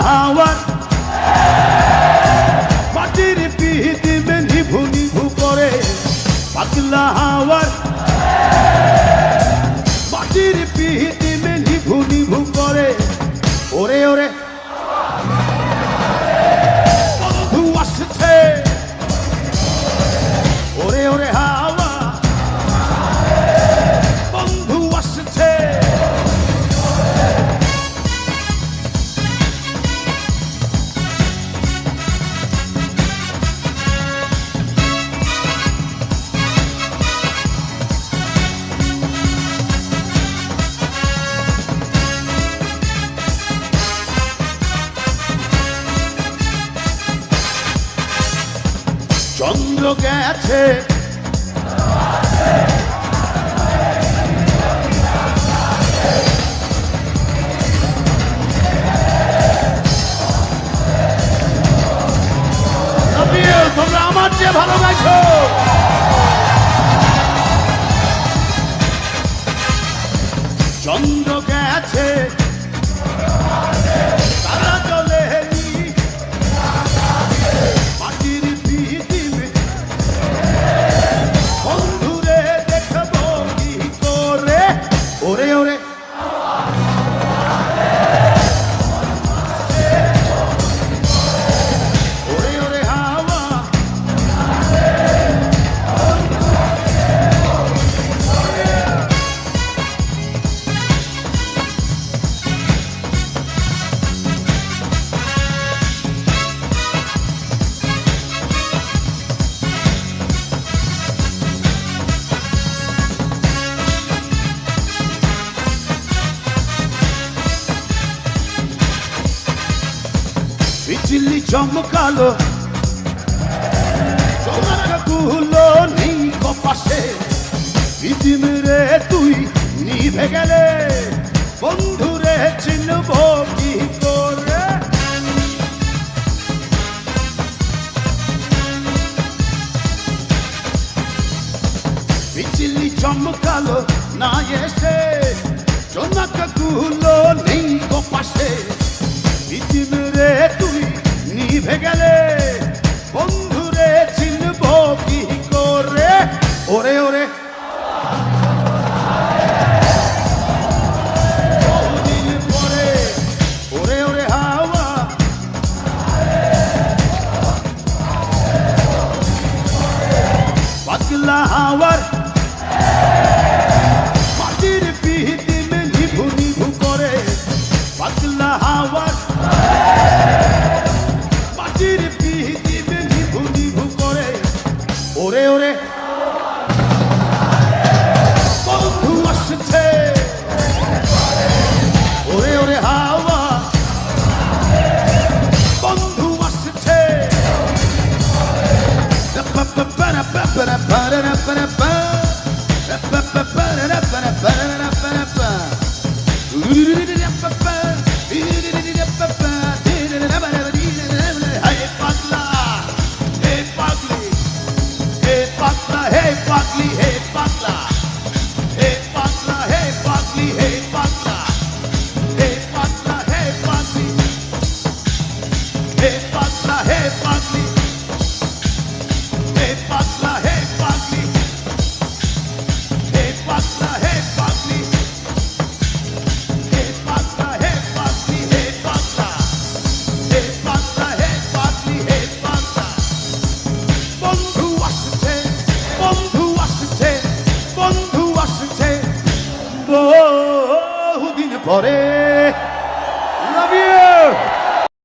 হাওয়ার মাটির পিহিতিমে নিভু নিভু করে পাতলা হাওয়ার মাটির পিহিতিমে নিভু নিভু করে ওরে ওরে বন্ধু আসছে ওরে ওরে হাওয়া বন্ধু আসছে চন্দ্র গেছে তোমরা আমার চেয়ে ভালো গাইছো চন্দ্র গেছে তারা চলে মাটির পিহিতিমে বন্ধুরে দেখবো কি করে ওরে ওরে ওরে ওরে হাওয়া বিজলি চমকালো চমকাগুলো নেই কপাশে পৃথিবীরে তুই নিভে গেলে বন্ধুরে চিনব কি করে বিজলি চমকালো না এসে চমকাগুলো নেই কপাশে পৃথিবীরে তুই নিভে গেলে বন্ধুরে চিনব কি করে ওরে ওরে বহুদিন পরে ওরে ওরে হাওয়া পাতলা হাওয়ার মাটির পিহিতিমে নিভু নিভু করে পাতলা হাওয়ার মাটির পিহিতিমে নিভু নিভু করে ওরে ওরে বন্ধু আসছে ওরে ওরে হাওয়া বন্ধু আসছে Hey,